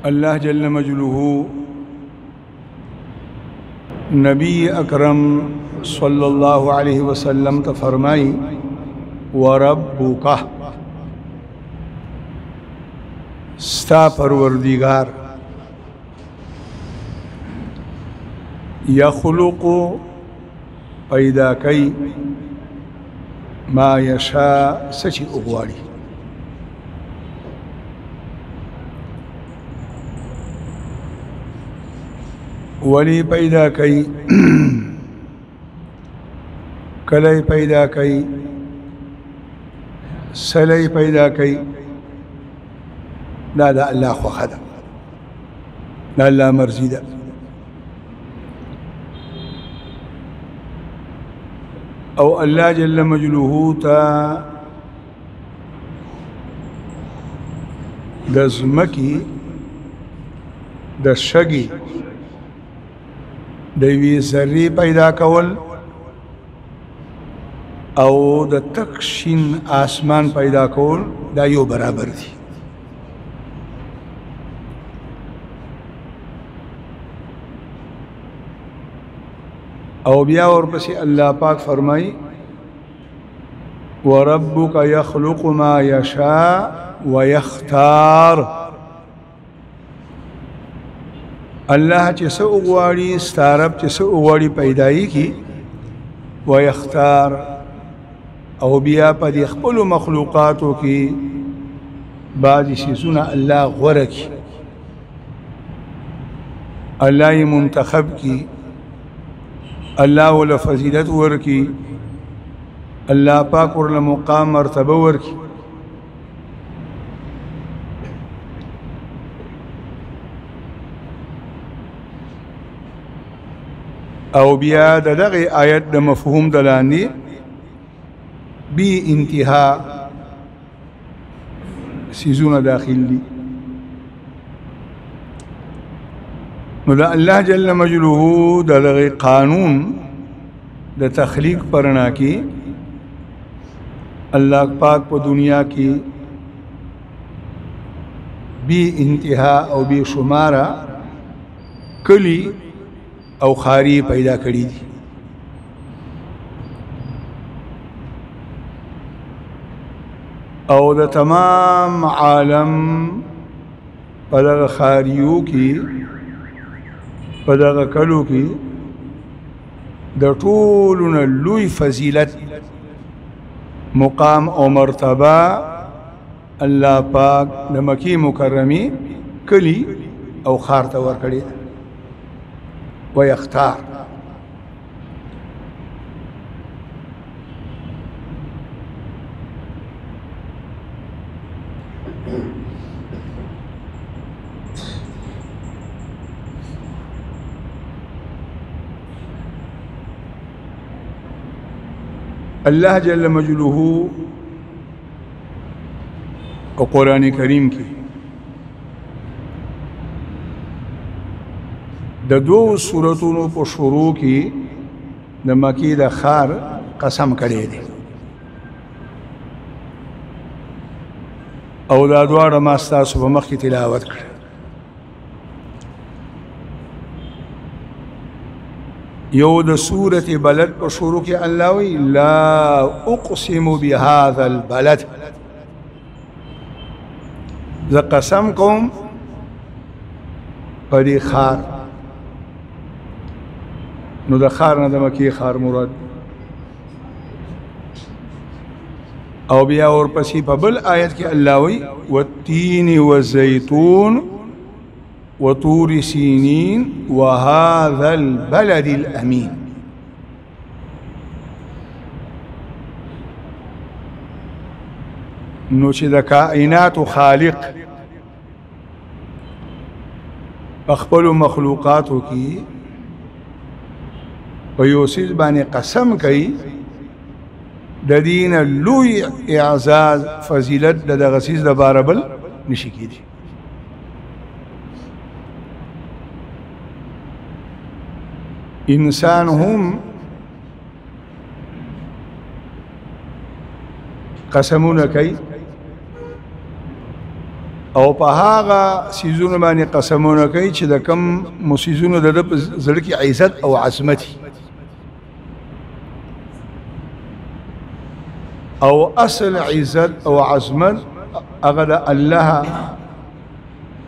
اللہ جل مجلوہ نبی اکرم صلی اللہ علیہ وسلم تا فرمائی وربک ستا پروردگار یخلق پیدا کئی ما یشاء سچی اغواری ولی پیدا کئی کلی پیدا کئی سلی پیدا کئی دا اللہ خوخه ده دا اللہ مرضی ده او اللہ جل مجلوہ تا د زمکی د شگی د یوې ذرې پیدا کول او د تک شین آسمان پیدا کول دا یو برابر دي او بیا ورپسې الله پاک فرمای وربک یخلق ما یشاء ویختار الله چې څه وغواړي ستا رب چې څه وغواړي پیدایي کی ویختار او بیا په دې خپلو مخلوقاتو کې بعضې څیزونه الله غوره کي الله یې منتخب کی الله ول فضیلت ورکی الله پاک ورله مقام مرتبه ورکی او بیا د دغه آیت د مفهوم د لاندې بی انتها سیزونه داخل دي نو دا الله جل مجلوه د دغه قانون د تخلیق پرنا کې الله پاک په دنیا کې بی انتها او بی شماره کلی او خاری پیدا کړی دي او د تمام عالم په دغه خاریو کې په دغه کلو کې د ټولو نه لوی فضیلت مقام او مرتبه الله پاک د مکی مکرمی کلی او خار ته ورکړی ویختار اللہ جل مجلوہ اور قرآن کریم کی د دو سورتونو په شروع کې د مکی د خار قسم کړی دی او دا دواړه ما ستاسو په مخ کې تلاوت کړه یو د سورت بلد په شروع کې الله وی لا اقسم بهذا البلد ز قسم کوم په دې خار نو د خار نه د مکی خار مراد او بیا ورپسې په بل آیت کې الله وی والتین والزیتون وطور سینین وهذا البلد الامین نو چې د کائنات خالق خپل مخلوقاتو کې په یو څیز باندې قسم کوي د دین لوی اعزاز فضیلت د دغه څیز د باره بل نشي کېدی انسان هم قسمونه کوي او په هغه سيزونو باندې قسمونه کوي چې د کم مسيزونو د زړه کې عزت او عظمت او اصل عزت او عظمت هغه د الله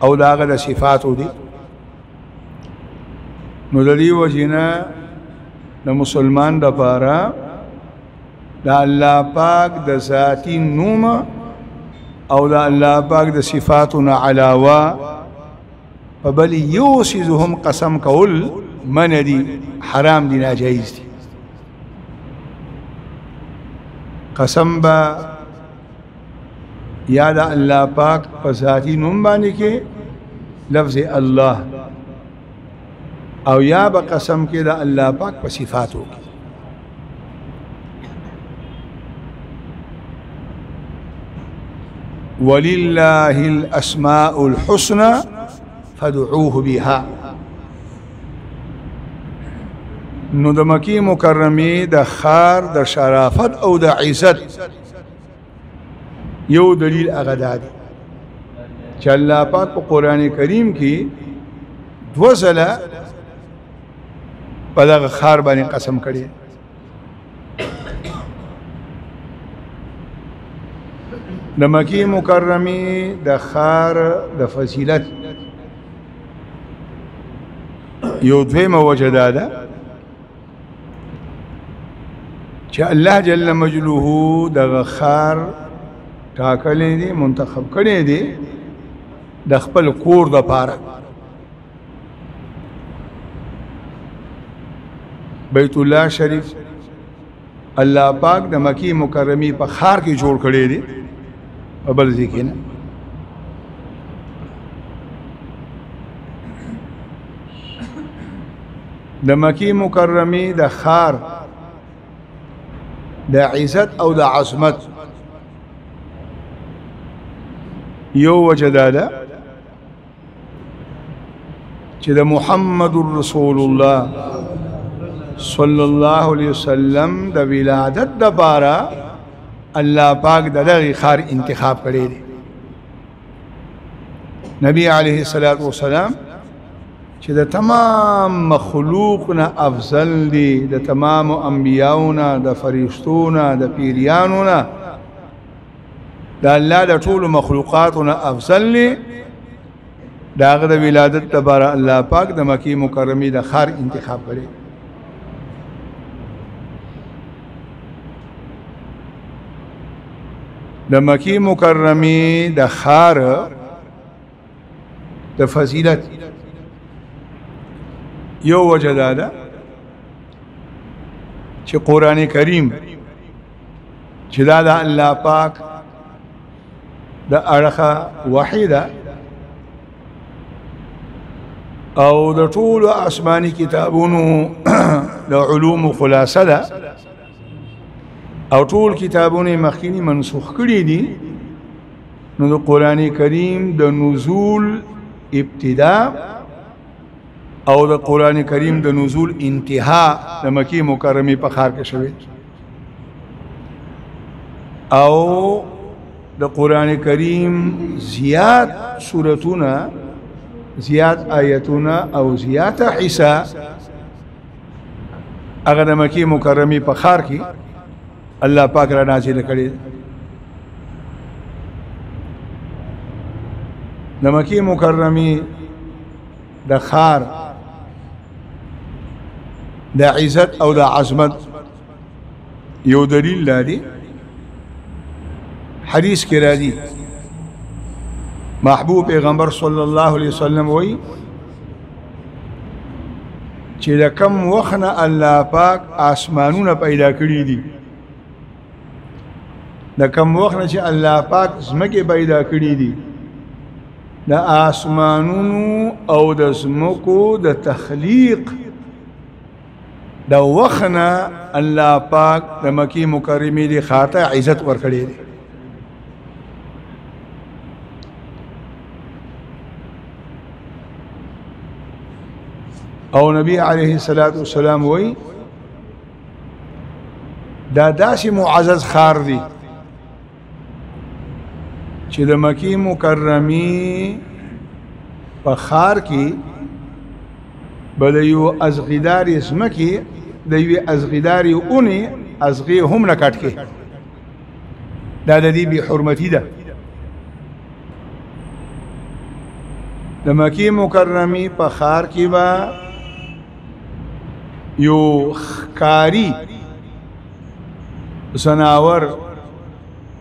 او دا هغه د صفاتو دي. نو د دې وجنه د مسلمان لپاره د الله پاک د ذاتی نوم او د الله پاک د صفاتنا علاوه فبل یوسزهم قسم کول من دي حرام دي ناجایز دي. قسم با یا د الله پاک په ذاتی نوم باندې کې لفظ الله او یا به قسم کې د الله پاک په صفاتو کې. ولله الاسماء الحسنى فادعوه بها. نو د مکی مکرمه د خار د شرافت او د عزت یو دلیل هغه دی چې الله پاک په قران کریم کې دوزله په دغه خار باندې قسم کړي. د مکی مکرمه د خار د فضیلت یو دویمه وجه ده چې الله جل مجلوه د خار ټاکلې دي منتخب کړي دي د خپل کور د پاره. بیت الله شریف الله پاک د مکی مکرمه په خار کې جوړ کړي دي بل ذکر نه. د مکی مکرمه د خار د عزت او د عظمت یو وجه ده چې د محمد رسول الله صلی الله علیه وسلم د ولادت د بارا الله پاک دغه خار انتخاب کړی دی. نبی علیه الصلاۃ والسلام چې د تمام مخلوقنا افضل دی، د تمام انبیاؤنا، د فرشتونا، د پیریانونا، د الله د ټول مخلوقاتنا افضل دی. داغه د ولادت لپاره الله پاک د مکی مکرمه د خار انتخاب کړی. د مکی مکرمه د خار د فضیلت یو وجه ده چې قران کریم چې دا د الله پاک د اړخه وحیده او د ټول آسمانی کتابونو د علوم خلاصه ده او ټول کتابونه مخکینی منسوخ کړي دي. نو د قران کریم د نزول ابتدا او د قران کریم د نزول انتها د مکی مکرمه په خار کې شوی او د قران کریم زیات سورتونه، زیات آیتونه او زیات حصہ هغه د مکی مکرمه په خار کې الله پاک را نازل کړي. د مکی مکرمه د خار د عزت او د عظمت یو دلیل لري. حدیث کې راځي محبوب پیغمبر صلی الله علیه وسلم وایي چې د کم وخت الله پاک آسمانونه پیدا کړي دي، د کم وخت چې الله پاک زمکه پیدا کړي دي، د آسمانونو او د زمکو د تخلیق د وخت الله پاک د مکی مکرمه دی خاطر عزت ورکړي دي. او نبی علیه الصلاۃ والسلام وی دا داسې معزز خار دی چې د مکی مکرمی په خار کې به د یو ازغیدارې ځمکې د یوې ازغیدارې اونې ازغې هم نه کټ کې دا د دې بې حرمتي ده د مکی مکرمی په خار کې به یو ښکاري زناور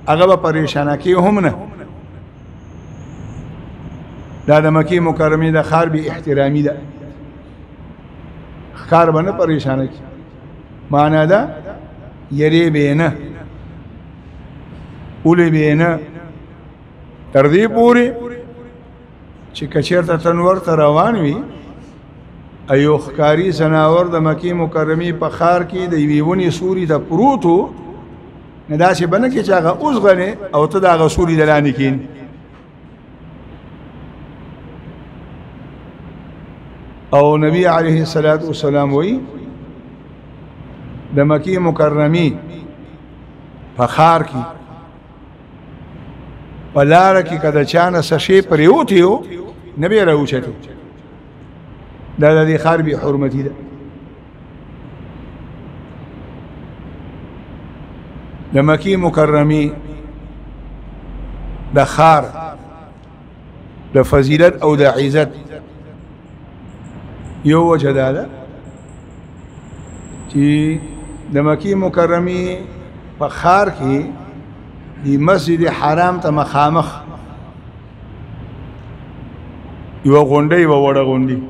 هغه به پریشانه کې هم نه دا د مکی مکرمی د خار بې احترامي ده ښکار به نه پریشانه کې معنا ده یری به نه اولی به نه تر دې پورې چې کچېرته تنور ته روان وي ایو ښکاري زناور د مکی مکرمې په خار کې د یوې ونې سوري ته پروت و نه داسې به نه کې چې هغه اوسغنې او ته د هغه سوري د لاندې کښېنې او نبی علیه الصلاة والسلام وی د مکی مکرمی په خار کې په لاره کې که د چا نه څه شی پرېوتی و نه به یې راوچتو دا د دې خار بې حرمتي ده د مکی مکرمی د خار د فضیلت او د عزت یو وجه دا ده چې د مکی مکرمی په خار کې د مسجد حرام ته مخامخ یو غونډۍ و وړه غونډۍ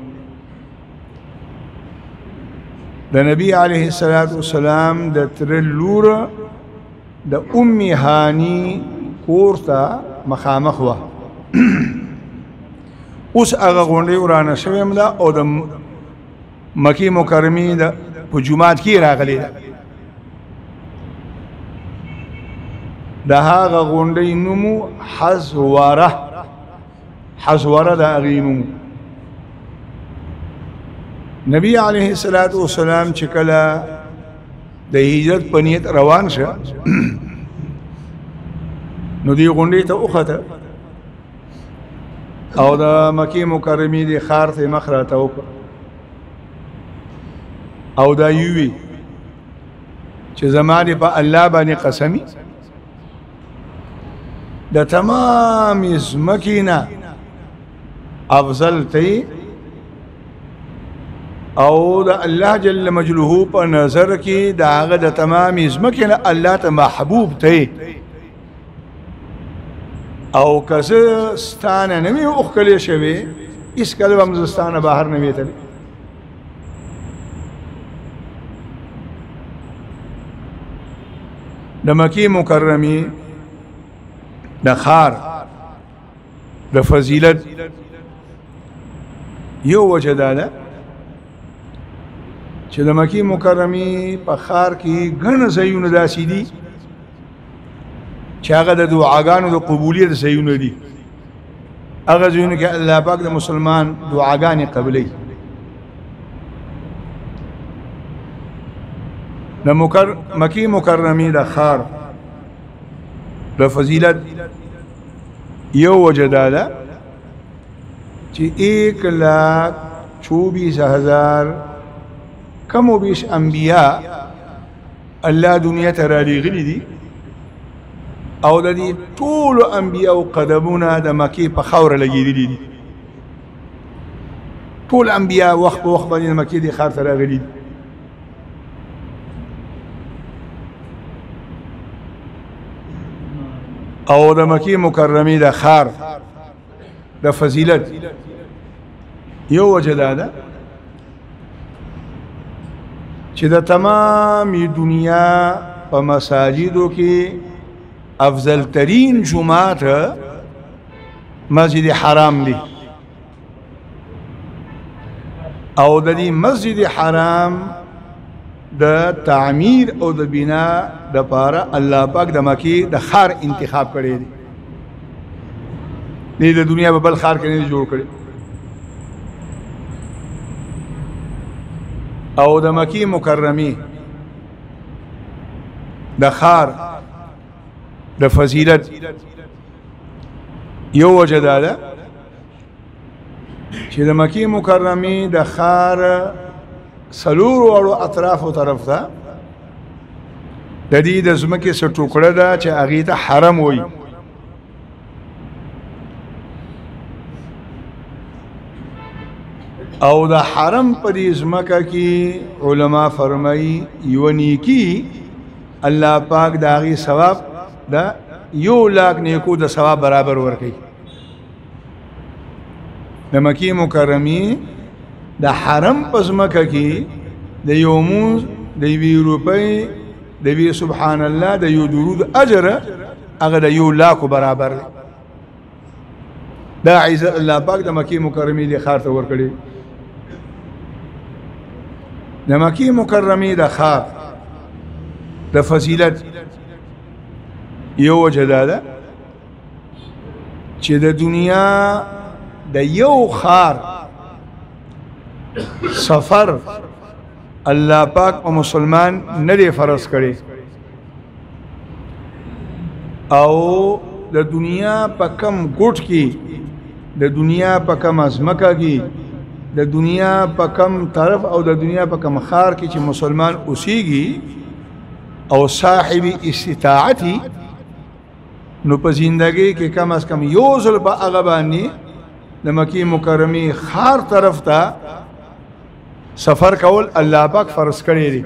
د نبی علیه الصلاة والسلام د تره لور د ام هانی کور ته مخامخ وه اوس هغه غونډۍ ورانه شوې هم ده او د مکی مکرمی د په جومات کې راغلی ده د هغه غونډۍ نومو حزوره د هغې نوم نبی علیه الصلاة والسلام چې کله د هجرت په نیت روان شه نو دې غونډۍ ته وخته او د مکی مکرمی د خار ته مخ راته وکړه او دا یووي چې زما دې په الله باندې قسمی د تمام ځمکې نه افضل تی او د الله جل مجلوه په نظر کې د هغه د تمام ځمکې نه الله ته محبوب تی او که زه ستانه نه مې اوښکلی شوې هېڅکله به هم زه ستانه بهر نه ویتلی د مکی مکرمی د خار د فضیلت یو وجه دا ده چې د مکی مکرمی په خار کې ګڼ ځایونه داسې دي چې هغه د دعاګانو د قبولیت ځایونه دي هغه ځایونه کې الله پاک د مسلمان دعاګانې قبلوي د مکی مکرمی د خار د فضیلت یو وجه دا ده چې 1,24,000 کم و بیش انبیاء الله دنیا ته رالیږلي دي او د دې ټولو انبیاءو قدمونه د مکې په خاوره لګېدلي دي ټول انبیاء وخت په وخت باندې د مکې دې ښار ته راغلي دي او د مکی مکرمی د خار د فضیلت یو وجه دا ده چې د تمامی دنیا په مساجدو کې افضل ترین جماعت مسجد حرام دی او د دې مسجد حرام د تعمیر او د بنا د پاره الله پاک د مکی د خار انتخاب کړی دی نه د دنیا په بل خار کې نه جوړ کړی او د مکی مکرمی د خار د فضیلت یو وجه دا ده چې د مکې مکرمې د ښار څلورو واړو اطرافو طرف ته د دې د ځمکې څه ټوکړه ده چې هغې ته حرم وایي. او د حرم په دې ځمکه کې علما فرمایي یوه نیکي الله پاک د هغې ثواب د 1,00,000 نیکو د ثواب برابر ورکوي. د مکې مکرمې د حرم په ځمکه کې د یو مونځ د یوې روپۍ د یوې سبحان الله د یو درود اجر هغه د 1,00,000 برابر دی. دا عزت الله پاک د مکې مکرمې دې ښار ته ورکړي. د مکې مکرمې د ښار د فضیلت یو وجه دا ده چې د دنیا د یو ښار سفر الله پاک په مسلمان نه دی فرض کړي او د دنیا په کم ګوټ کې د دنیا په کم ازمکه کې د دنیا په کم طرف او د دنیا په کم ښار کې چې مسلمان اوسیږي او صاحب استطاعتي نو په زندګۍ کې کم از کم یو ځل په هغه باندې د مکې مکرمې ښار طرف ته سفر کول الله پاک فرض کړی دی.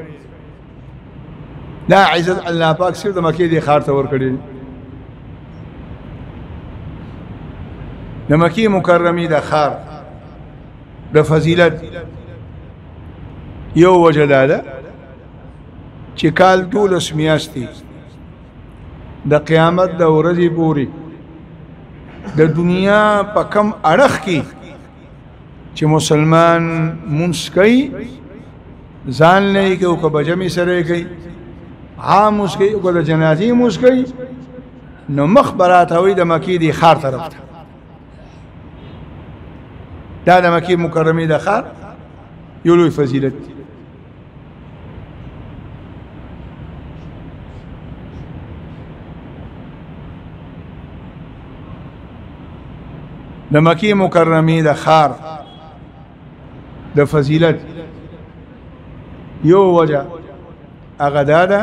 دا عزت الله پاک صرف د مکې دې ښار ته ورکړی دی. د مکې مکرمې د ښار د فضیلت یو وجه دا ده چې کال 12 میاشتې د قیامت د ورځې پورې د دنیا په کم اړخ کې چې مسلمان مونځ کوي ځان نه یې کوي او که په جمع سره یې کوي عام مونځ کوي او که د جنازې مونځ کوي نو مخ به راتوي د مکې دې ښار طرف ته. دا د مکې مکرمې د ښار یو لوی فضیلت دی. د مکې مکرمې د ښار د فضیلت یو وجه هغه دا ده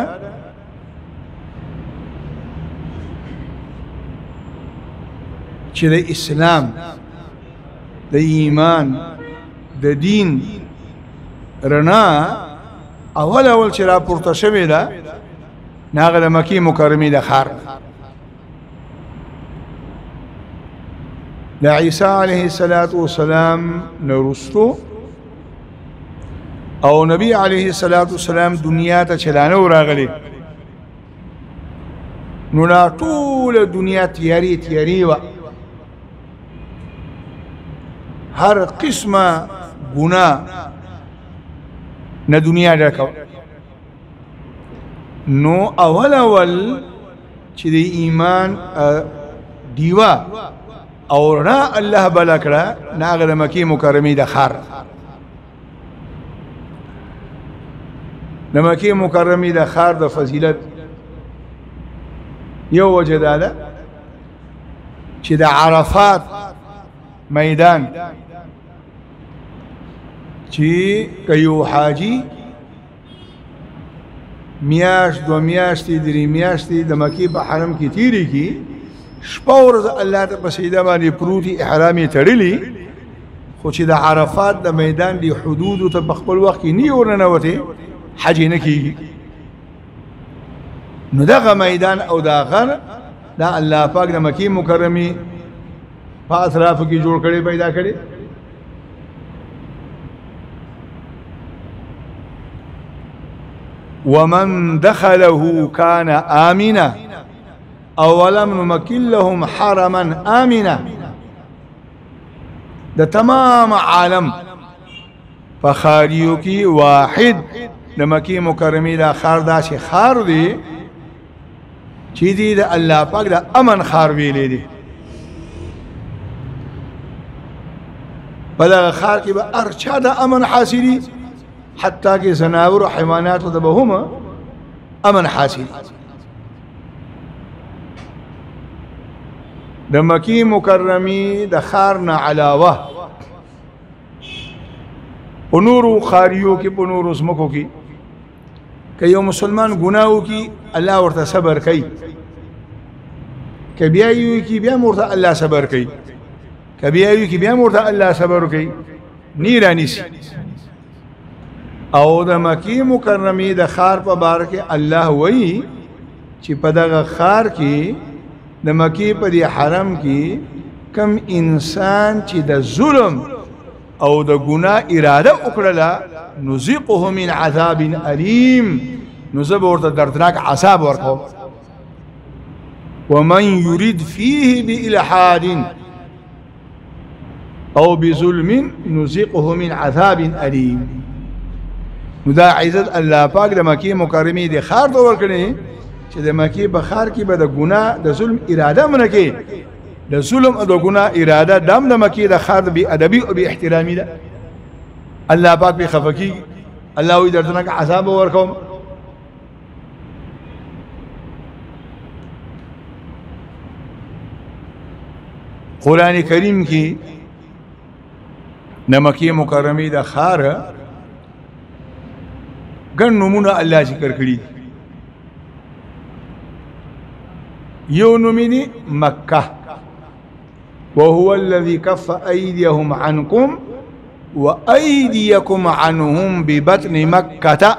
چې د اسلام د ایمان د دین رڼا اول چې راپورته شوې ده نه هغه د مکې مکرمې د ښار د عیسی علیه السلام نرستو او نبی علیه السلام دنیا ته چلانه راغلی نو لا ټول دنیا تیاری و هر قسمه گناه نه دنیا ډکه نو اول چې د ایمان دیوا او را الله بلا کړه ناغه مکې مکرمې د ښار د مکې مکرمې د ښار د فضیلت یو وجه دا ده چې د عرفات میدان چې یو حاجی میاشت دو میاشتې درې میاشتې د مکې په حرم کې تیری کی شپه ورځ الله ته په سجده باندې پروتي احرام یې تړلی خو چې د عرفات د میدان دی حدودو ته په خپل وخت کې نه ورننوتې حج نه کیږي نو دغه میدان او دا غر دا الله پاک د مکې مکرمې په اطرافو کې جوړ کړي پیدا کړي ومن دخله كان آمنا اولم نمكن لهم حرما آمنا د تمام عالم فخاریو کی واحد د مکې مکرمې دا ښار داسې ښار دی چې دی د الله پاک د امن ښار ویلی دی په دغه ښار کې به هر چا د امن حاصلي حتی کې ځناور او حیواناتو ته به هم امن حاصل د مکی مکرمی د خار نه علاوه په نورو خاریو کې په نورو زمکو کې که یو مسلمان ګناو کې الله ورته صبر کوي که بیا یو کې بیا ورته الله صبر کوي که بیا یو کې بیا ورته الله صبر کوي نیرانی سي او د مکی مکرمی د خار په بار کې الله وایي چې په دغه خار کې د مکی په دی حرم کې کم انسان چې د ظلم او د ګناه اراده وکړله نذيقه من عذاب الیم نذب ورته دردناک عذاب ورکو ومن يريد فيه بإلحاد او بظلم نذيقه من عذاب الیم نو دا عزت الله پاک د مکی مکرمه د خار ته ورکړي چې د مکی په خار کې به د ګناه د ظلم اراده منه کې د ظلم او د ګناه اراده دم د مکی د خار به ادبي او به احترامي ده الله پاک به خفقي الله وي دردناک عذاب ورکوم قرآن کریم کی د مکی مکرمه د خار ګڼ نمونه الله ذکر کړي یو نومینی مکه وهو الذي كف أيديهم عنكم وأيديكم عنهم ببطن مكة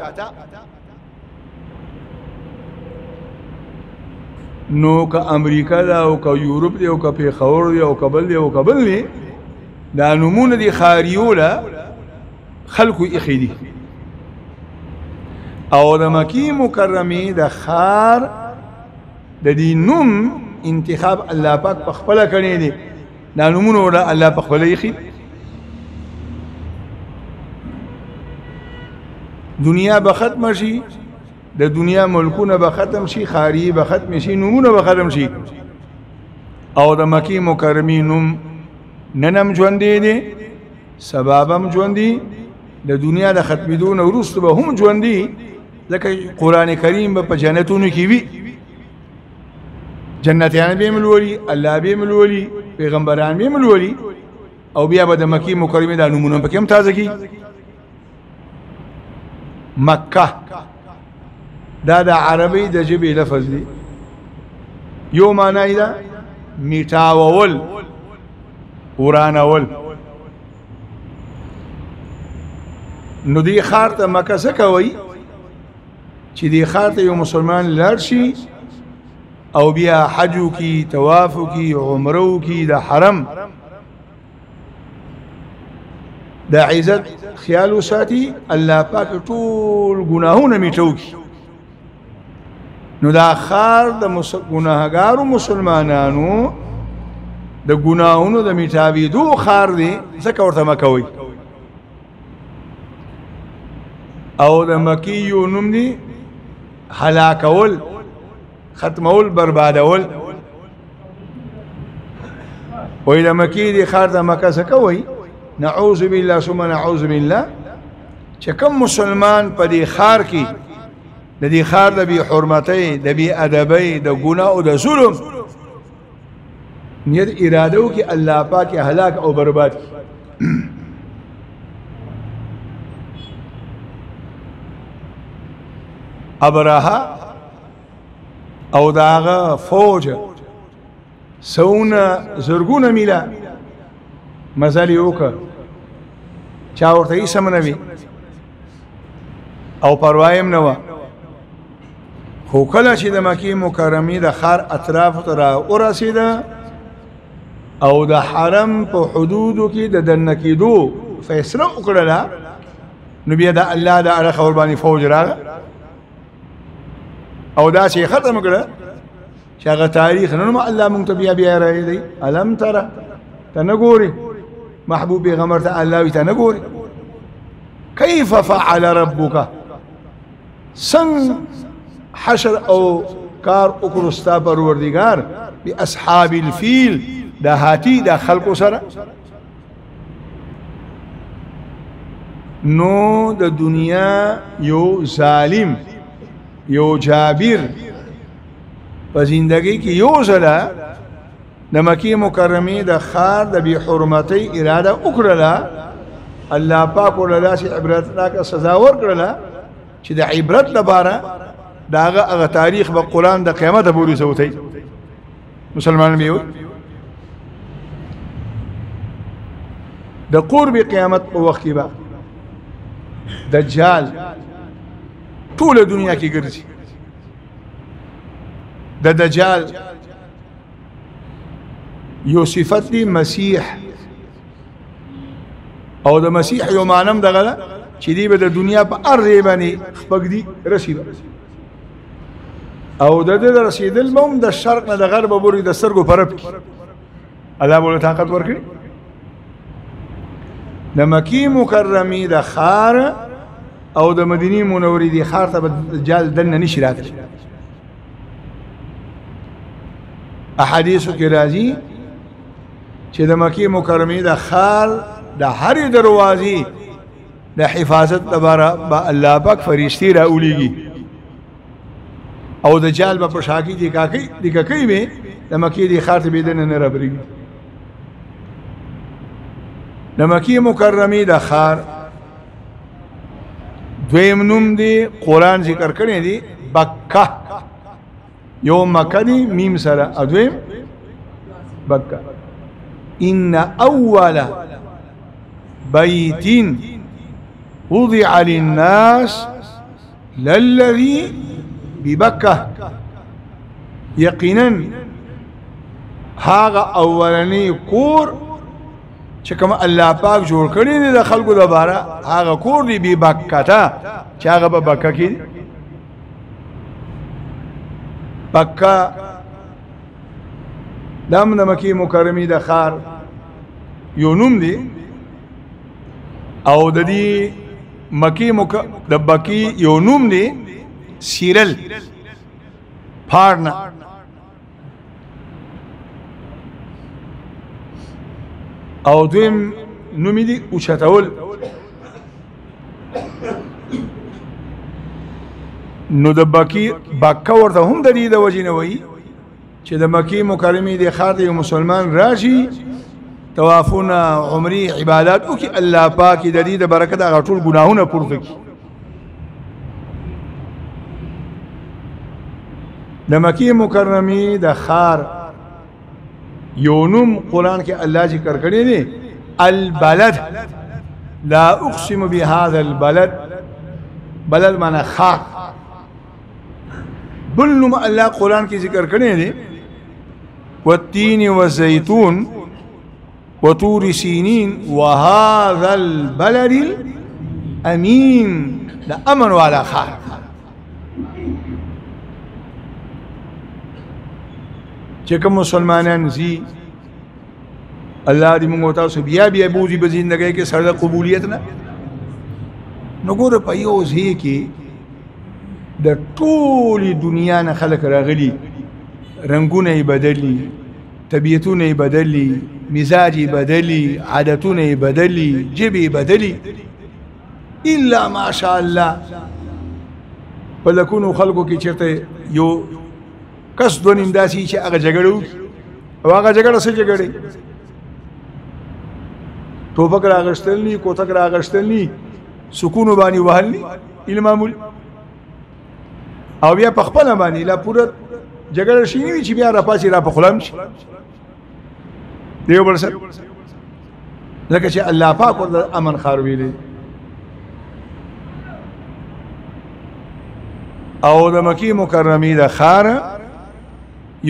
نو که امریکا دا او که یورپ دی او که پیښور دی او کابل دی او کابل دی دا نمونه دی خاریولا خلقو اخی دی او د مکی مکرمی د خار د دې نوم انتخاب الله پاک په خپل کړی دی دا نومونه ولا الله په خپل یخي دنیا به ختم شي د دنیا ملکونه به ختم شي خاری به ختم شي نومونه به ختم شي او د مکی مکرمی نوم ننم ژوندې دي سببم ژوندې د دنیا د ختمېدو وروسته به هم ژوندې ځکه قرآن کریم به په جنتونو کې وي جنتیان به ملولي الله به ملولي پیغمبران به ملولي او بیا به د مکی مکرمه د نمونه په کوم تازه کی مکه دا د عربی د جبې لفظ دی یو معنی دا میټاول ورانول نو دی خار ته مکه څه کوي چې دی خار ته یو مسلمان لاړ شي او بیا حجو کی توافو کی عمرو کی د حرم د عزت خیال وساتي الله پاک ټول ګناهونه میټو کی نو دا خار د ګناهګارو مسلمانانو د ګناهونو د میټاویدو خار دی ځکه ورته مکوي او د مکی یو نوم دی هلاکول ختمول بربادول وې د مکی دی خار د مکه څخه کوي نعوذ بالله ثم نعوذ بالله چې کوم مسلمان په دې خار کې د دې خار د بی حرمتۍ د بی ادبۍ د ګناه او د ظلم نیت اراده وکي الله پاک هلاک او برباد ابراها او داغه فوج سونه زرګونه میلا مزالي وکړه چا ورته یې سمنوي او پروايم نه و خو کله چې د مکی مکرمه د خار اطراف ته را ورسیده او د حرم په حدودو کې د دنکیدو فیصله وکړه نو بیا د الله د اړه خبر باندې فوج راغله او دا شي ختم کړه چې هغه تاریخ نن ما الله مونږ ته بیا راځي دی الم ترى تنګوري محبوب پیغمبر ته الله وي تنګوري كيف فعل ربك سن حشر او کار وکړستا پروردگار باصحاب الفيل دا هاتی دا خلق سره نو د دنیا یو ظالم یو جابر په زندگی کې یو ځله د مکی مکرمی د خار د بی حرمتی اراده وکړه الله پاک ولدا چې عبرتناک سزا ورکړه چې د عبرت لپاره داغه هغه تاریخ په قران د قیامت پورې سوتی مسلمان به د قرب قیامت په وخت کې به دجال ټول دنیا کې ګرځي د دجال یو صفت دی مسیح او د مسیح یو معنی دغه چې دی به د دنیا په ارزه باندې خپګ دی رسیدي او د دې رسیدل موم د شرق نه د غرب پورې د سترګو پرب کی الله بوله طاقت ورکړي د مکی مکرمی د خار او د مدینه منورې دی خار ته دجال دنه نشي راتلی احادیثو کې راځي چې د مکی مکرمه د خار د هر دروازې د حفاظت لپاره با الله پاک فرشتي راولېږي او دجال په شاکی دي کاکي به د مکی د خار ته بيدنه نه رابرېږي د مکی مکرمه د خار دویم نوم دی قران ذکر کړی دی بکه یو مکه دی میم سره ادویم بکه ان اول بیت وضع للناس للذي ببکه یقینا هاغه اولنی کور چې کوم الله پاک جوړ کړی دی د خلکو لپاره هغه کور دی ببکه ته چې هغه په بکه کې بکه دام د مکی مکرمی د خار یو نوم دی او د دې مکی د بکی یو نوم دی سیرل پارنا او دویم نومی دی اوچتول نو د بکی بکه ورته هم د دې د وجې نه وایي چې د مکی مکرمې د خار د یو مسلمان راشي طوافونه عمرې عبادات وکړي الله پاک د دې د برکت هغه ټول ګناهونه پورته کړي د مکی مکرمې د خار یو نوم قرآن کې الله ذکر کړی دی البلد لا اقسم بهذا البلد بلد معنی خاک بل نوم الله قرآن کې ذکر کړی دی والتين والزيتون وطور سينين وهذا البلد الأمين لأمن على خاك چې کوم مسلمانان زی الله دې موږ تاسو بیا بوزي په ژوندۍ کې سره قبولیت نه نو ګوره په یو ځای کې د ټولې دنیا نه خلک راغلي رنگونه یې بدلی طبیعتونه یې بدلی مزاج یې بدلی عادتونه یې بدلی ژبې یې بدلی الا ماشاء الله په لکونو خلکو کې چېرته یو کس دو نیم داسي چې هغه جګړه او هغه جګړه څه جګړه ټوپک راغشتل ني کوتک راغشتل ني سکون باندې وهل ني علم او بیا په خپل باندې لا پوره جګړه شي ني چې بیا را پاسي را په خلم شي دیو بل سره لکه چې الله پاک ور امن خار ویلي او د مکی مکرمه د خار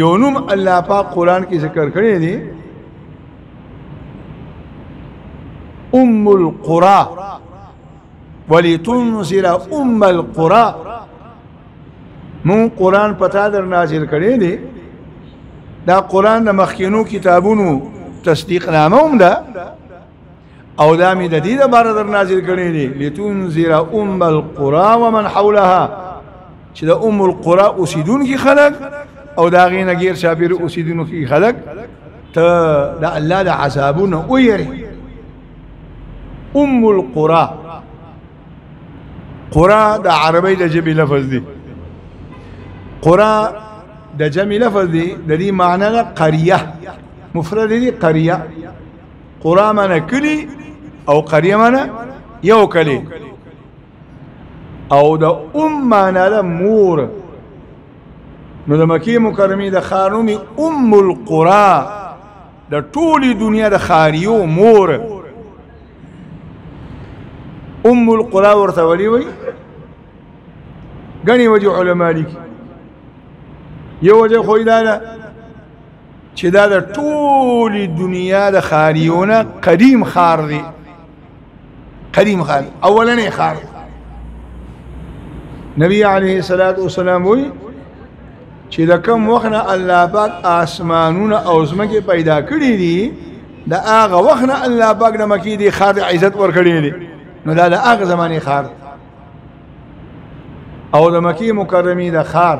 یو نوم الله پاک قرآن کې ذکر کړی دی ام القرى ولتنذر ام القرى مون قرآن پتا در نازل کړی دی دا قرآن د مخکینو کتابونو تصدیق نامه هم ده او دا می د دې لپاره در نازل کړی دی لتنذر ام القرى ومن حولها چې د ام القرى اوسیدونکي خلک او دا غینه غیر شابیر اوسیدونکي خلک ته د الله د عذابونه ويري ام القرى قرى د عربی د جبی لفظ دی قرى د جمع لفظ دی د دې معنی قريه مفرد دي قريه قرى معنی کلی او قريه معنی یو کلی او د معنی د مور نو د مکی مکرمه د خانومی القرى د ټولي دنیا د خاریو مور القرى ورته ولي وي غني وجه علماء لیکي یو وجه خو دا چې دا د ټولي دنیا د خاریونه قدیم خار دی قدیم خار اولنې خار نبی عليه الصلاة والسلام وي چې د کوم وخت نه الله پاک آسمانونه او زمکه پیدا کړی دي د هغه وخت نه الله پاک د مکی دی خار عزت ورکړی دی نو دا د هغه زمانه خار او د مکی مکرمه د خار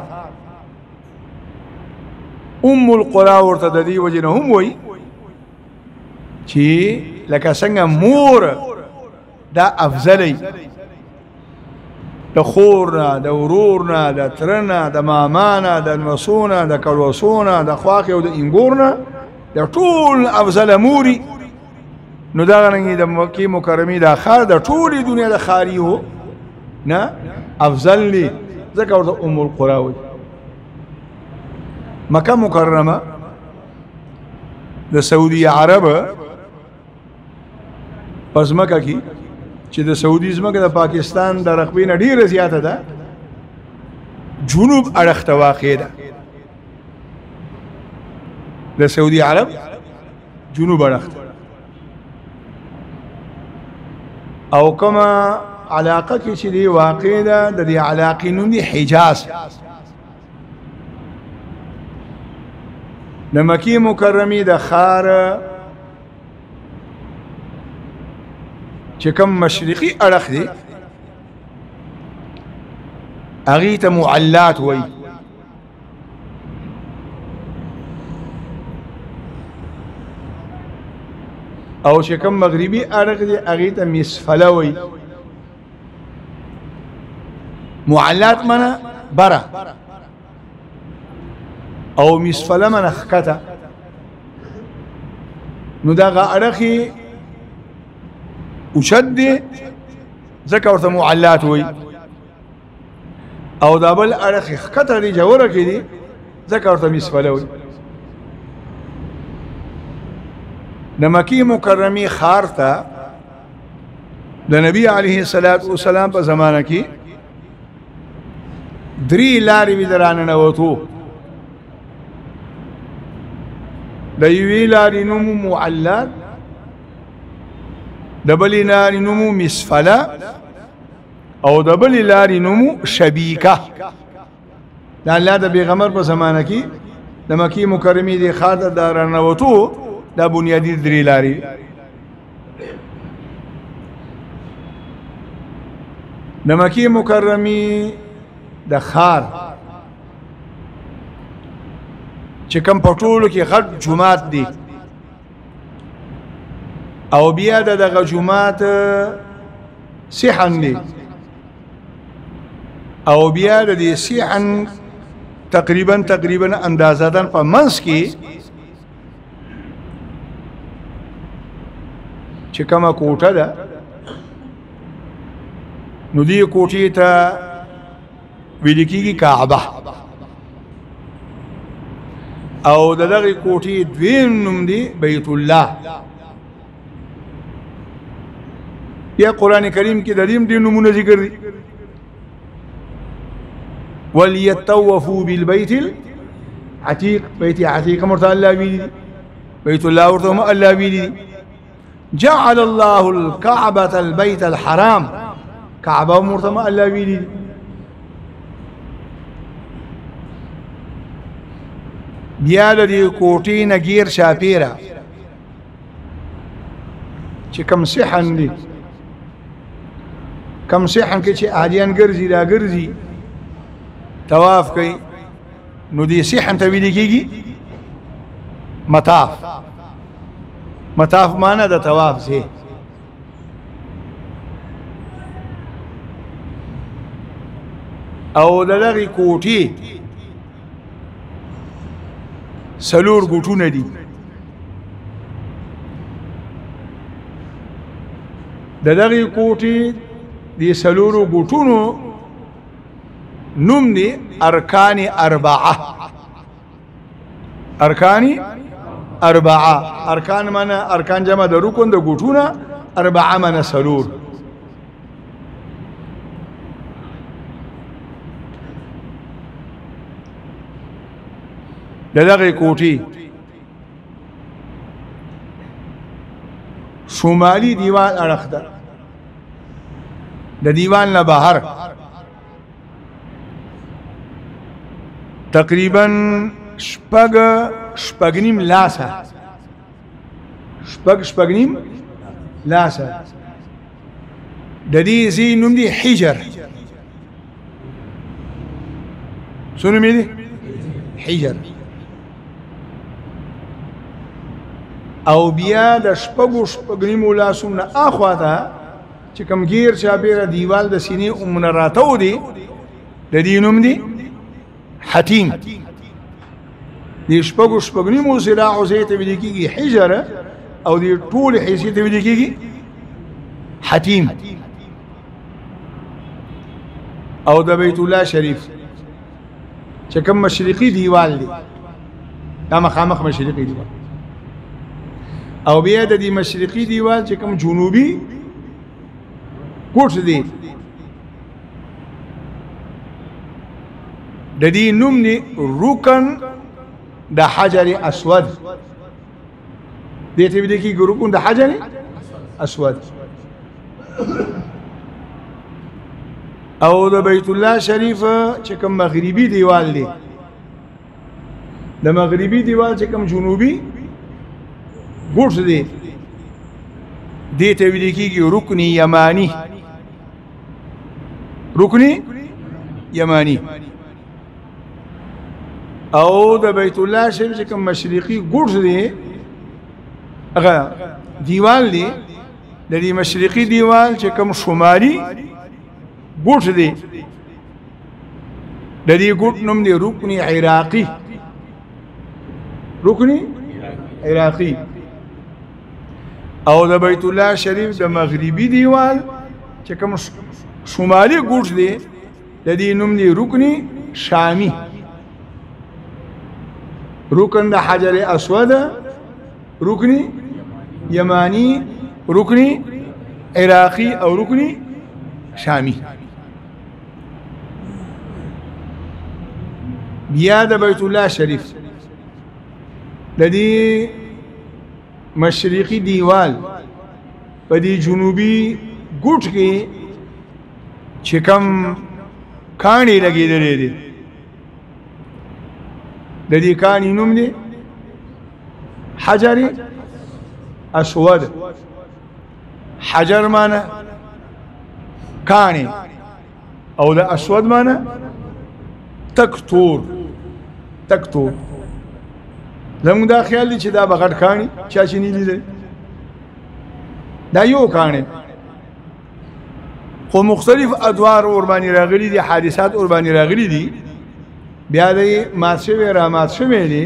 القرى ورته د دې وجه نه هم وای چې لکه څنګه مور دا افضلی د خورنا د ورورنا د ترنا د مامانا د نوسونا د کلوسونا د خواخ او د انګورنا د ټول افضل موري نو دا غنګي د مکی مکرمه د خار د ټول دنیا د خاریو نه افضل لي ذکر د القرى وي مکه مکرمه د سعودي عرب پس مکه کی چې د سعودي زمکه د پاکستان د رقبې نه ډیره زیاته ده جنوب اړخ ته واقع ده د سعودي عرب جنوب اړخ او کما علاقه کې چې دی واقع ده د دې علاقې نوم دی حجاز د مکی مکرمه د خار چې کوم مشرقي اړخ دی هغې ته معلات وایي او چې کوم مغربي اړخ دی هغې ته مسفله وایي معلات معنی بره او مسفله من اخکته نو دغه اړخې اوچت دی ځکه ورته معلات وایي او دا بل اړخ اخکته دی جوړه کې دی ځکه ورته مسفله وایي د مکی مکرمه خار ته د نبی علیه الصلاة والسلام په زمانه کې درې لارې وې درانه نوتو د یوې لارې نوم معلات د بلې لارې نوم مسفله او د بلې لارې نوم شبیکه د الله د پیغمبر په زمانه کې د مکی مکرمه د خار ته د رانوتو دا بنیادی درې لارې د مکی مکرمه د خار چې کوم په ټولو کې غټ جومات دی او بیا دغه جومات صحن دی او بیا د دې صحن تقریبا اندازادن په منځ کې چې کومه کوټه ده نو دې کوټې ته ویل کېږي کعبه او دغه کوټې دویم نوم دی بیت الله یا قرآن کریم کې د دې نومونه ذکر دي وليطوفوا بالبيت العتيق بيت عتيق مرته الله ویلي بیت الله ورته الله ویلي جعل الله الكعبة البيت الحرام كعبة مرته الله ویلي بیا د دې کوټې نه غیر شاپیره چې کوم صحن دي کوم صحن کې چې حاجیان ګرځي را ګرځي طواف کوي نو دې صحن ته ویل کېږي مطاف مطاف معنی د طواف زی او دغه کوټې سلور ګوټونه دي دغه کوټي دي سلورو ګوټونو نوم دي ارکان اربعه. ارکان اربعه، ارکان معنا ارکان جمع د رکن د ګوټونه، اربعه معنا سلور. دغه کوټي شمالي دیوال اړخ ده، د دیوال نه بهر تقریبا شپږنیم لاسه، شپږنیم لاسه. د دې ځای نوم دی حجر. څه نوم یې دی؟ حجر. او بیا د شپږنیمو لاسو نه اخواته چې کوم غیر چاپیره دیوال د سینې عمره راتاو دی، د دې نوم دی حتیم. د شپږنیمو ذراعو ځای ته ویل کېږي حجر، او د ټولې حصې ته ویل کېږي حتیم. او د بیت الله شریف چې کوم مشرقي دیوال دی، دا مخامخ مشرقي دیوال، او بیا د دې مشرقي دیوال چې کوم جنوبي کوټ دی، د دې نوم دی رکن د حجر اسود. دې ته ویل کېږي رکن د حجر اسود. او د بیت الله شریف چې کوم مغربي دیوال دی، د مغربي دیوال چې کوم جنوبي ګوټ دی، دې ته ویل کېږي رکن یمانی. رکن یمانی. او د بیت الله شریف چې کوم مشرقي ګوټ دی، هغه دیوال دی، د دې مشرقي دیوال چې کوم شمالي ګوټ دی، د دې ګوټ نوم دی رکن عراقي. رکن عراقي. او د بیت الله شریف د مغربي دیوال چې کوم شمالي ګوټ دی، د دې نوم دی رکن شامي. رکن د حجر اسود، رکن یمانی، رکن عراقي، او رکن شامي. بیا د بیت الله شریف د دې مشرقي دیوال په دې جنوبي ګوټ کې چې کوم کاڼي لګېدلې دي، د دې کاڼي نوم دی حجر اسود. حجر معنا کاڼي، او د اسود معنا تک تور. تک تور. زموږ دا خیال دی چې دا به غټ کاڼي، چا چې نه لیدلی، دا یو کاڼي، خو مختلف ادوار ورباندې راغلي دي، حادثات ورباندې راغلي دي، بیا د مات شوی را مات شوی دی.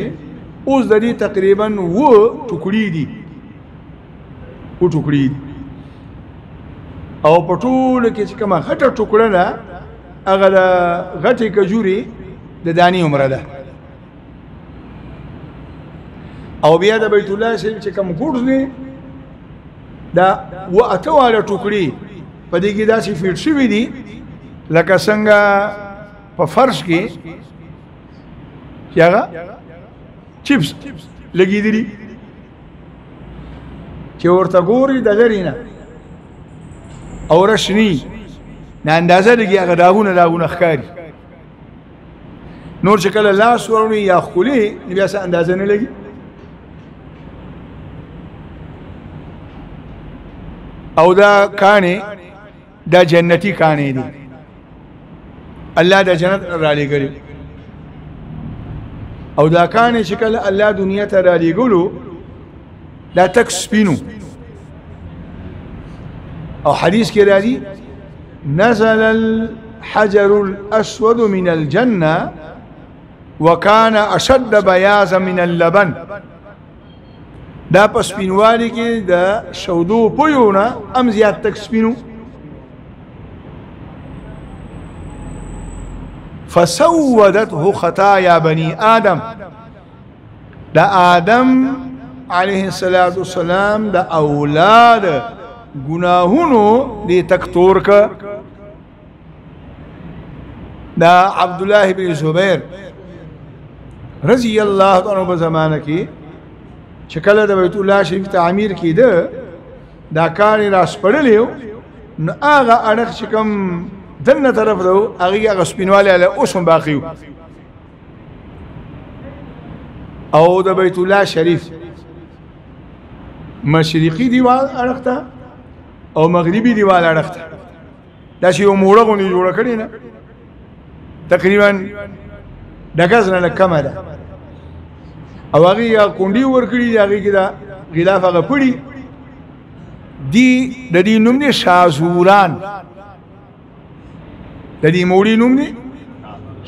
اوس د دې تقریبا 7 ټوکړي دي، 7 ټوکړي دي. او په ټوله کې چې کومه غټه ټوکړه ده، هغه د غټې کجورې د دانې عمره ده. او بیا د بیت الله شریف چې کوم ګوټ دی، دا 8 واړه ټوکړي په دې کې داسې فیټ شوي دي لکه څنګه په فرش کې چې هغه چپس لګېدلي، چې ورته ګوري د لرې نه او رشني نه اندازه لګي، هغه داغونه ښکاري. نور چې کله لاس ورونی یا ښکلي، بیا څه اندازه نه لګي. او دا کاڼي دا جنتی کاڼي دي، الله د جنت را لېږلي. او دا کاڼي چې کله الله دنیا ته را لېږلو، دا تک سپینو. او حدیث کې راځي نزل الحجر الاسود من الجنه وكان اشد بياضا من اللبن. دا په سپینوالي کې د شودو پویونه ام زیات تک سپینو. فسودته خطايا بني آدم، دا آدم عليه الصلاة والسلام دا اولاد گناهونو دی تکتور کا. دا عبداللہ بن زبیر رضی اللہ عنہ بزمانہ کی چکل دا بیت اللہ شریف تعمیر کی دا کاری راس پڑلیو نو آغا اڑک چکم دن طرف دو آغی آغا سپینوالی علی اسم باقیو او دا بیت اللہ شریف مشرقی دیوال اڑکتا او مغربی دیوال اڑکتا دا شیو موڑا گونی جوڑا کری نا تقریبا دگزنا لکم دا او آغی یا کنڈی ورکڑی دا آغی کی دا غلاف آغا پڑی دی دا دی نم دی شازوران دا دی موڑی نم دی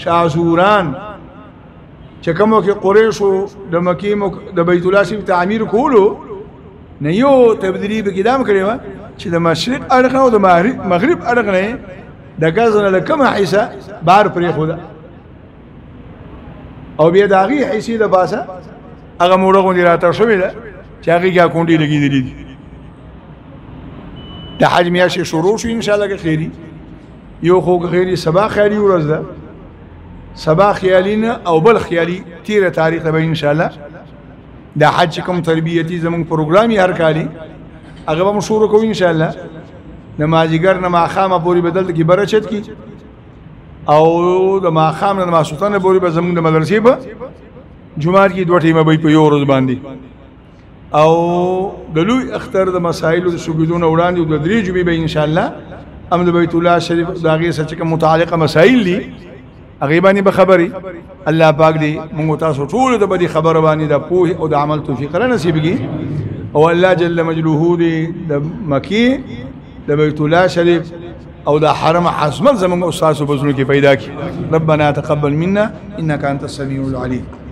شازوران چکمو کی قریشو دا مکیمو دا بیت اللہ شریف تعمیر کولو نیو تبدیلی بکدام کرے وا چی دا مشرق ارقنا و دا مغرب ارقنا دا گازنا لکم حیثا بار پری خودا او بیا دا آغی حیثی دا پاسا اگا موڑا گوندی راتر شوی دا چی آغی کیا کونڈی لگی دلی دی دا حج میاشی شروع شو انشاءاللہ که خیری یو خوک خیری سبا خیالی ورز دا سبا خیالی او بل خیالی تیر تاریخ دا انشاءاللہ دا حج کم تربیتی زمان پروگرامی هر کالی اگر با شروع کو انشاءاللہ نمازیگر نما خام پوری بدل کی برچت کی او نما خام نما سلطان پوری با زمان دا مدرسی با جمعات کی دو ٹیمہ بای پا یو روز باندی او دلوی اختر دا مسائل دا سوگیدون اولاندی دا دری جمعی با انشاءاللہ ام دا بیت اللہ شریف دا غیر سچکا متعلق مسائل لی اغیبانی بخبری اللہ پاک دی منگو تاسو طول دا بدی خبر بانی دا پوہ او دا عمل توفیق را نصیب کی او اللہ جل مجلوہو دی دا مکی دا بیت اللہ شریف او دا حرم حسمت زمان استاذ بزنو کی پیدا کی. ربنا تقبل منا انکا انت السمیع العلیم.